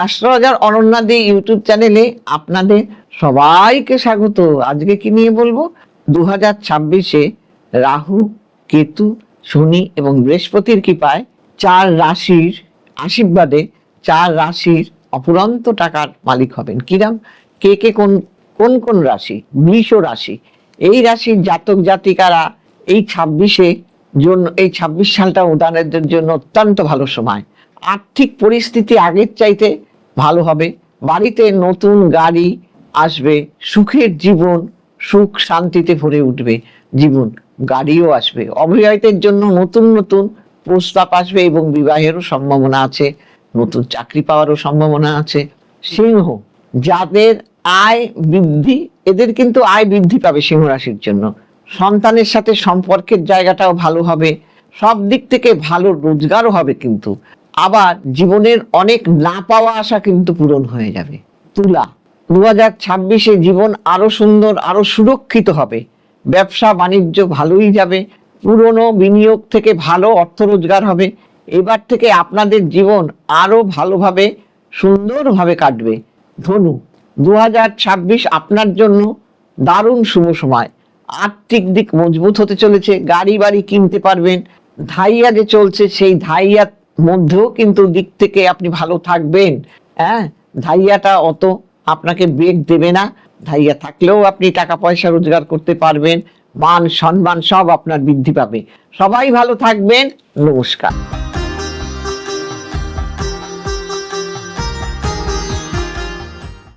Astrologer অনন্যাদি YouTube চ্যানেলে আপনাদের সবাইকে স্বাগত। আজকে কি নিয়ে বলবো? 2026-এ রাহু, কেতু, শনি এবং বৃহস্পতির কৃপায় 4 রাশির আশীর্বাদে 4 রাশির অপুরন্ত টাকার মালিক হবেন। কিরাম? কে কোন কোন কোন রাশি? বৃষ রাশি। এই রাশির জাতক জাতিকারা এই 26 সালটা উদাহরণের জন্য অত্যন্ত ভালো সময়। আর্থিক পরিস্থিতি আগের চাইতে ভালো হবে, বাড়িতে নতুন গাড়ি আসবে, সুখের জীবন, সুখ শান্তিতে ভরে উঠবে জীবন, গাড়িও আসবে। অবিবাহিতের জন্য নতুন নতুন প্রস্তাব আসবে এবং বিবাহেরও সম্ভাবনা আছে, নতুন চাকরি পাওয়ারও সম্ভাবনা আছে। সিংহ, যাদের আয় বৃদ্ধি, এদের কিন্তু আয় বৃদ্ধি পাবে সিংহ রাশির জন্য। সন্তানের সাথে সম্পর্কের জায়গাটাও ভালো হবে, সব দিক থেকে ভালো রোজগারও হবে, কিন্তু আবার জীবনের অনেক না পাওয়া আশা কিন্তু পূরণ হয়ে যাবে। তুলা, 2026-এ জীবন আরো সুন্দর, আরো সুরক্ষিত হবে। ব্যবসা বাণিজ্য ভালোই যাবে, পুরনো বিনিয়োগ থেকে ভালো অর্থ রোজগার হবে। এবার থেকে আপনাদের জীবন আরো ভালোভাবে সুন্দরভাবে কাটবে। ধনু, 2026 আপনার জন্য দারুণ শুভ সময়। আর্থিক দিক মজবুত হতে চলেছে, গাড়ি বাড়ি কিনতে পারবেন। ধাইয়া যে চলছে, সেই ধাইয়ার মধ্যেও কিন্তু দিক থেকে আপনি ভালো থাকবেন। হ্যাঁ, ধাইয়াটা অত আপনাকে বেগ দেবে না। ধাইয়া থাকলেও আপনি টাকা পয়সা রোজগার করতে পারবেন, মান সম্মান সব আপনার বৃদ্ধি পাবে। সবাই ভালো থাকবেন। নমস্কার।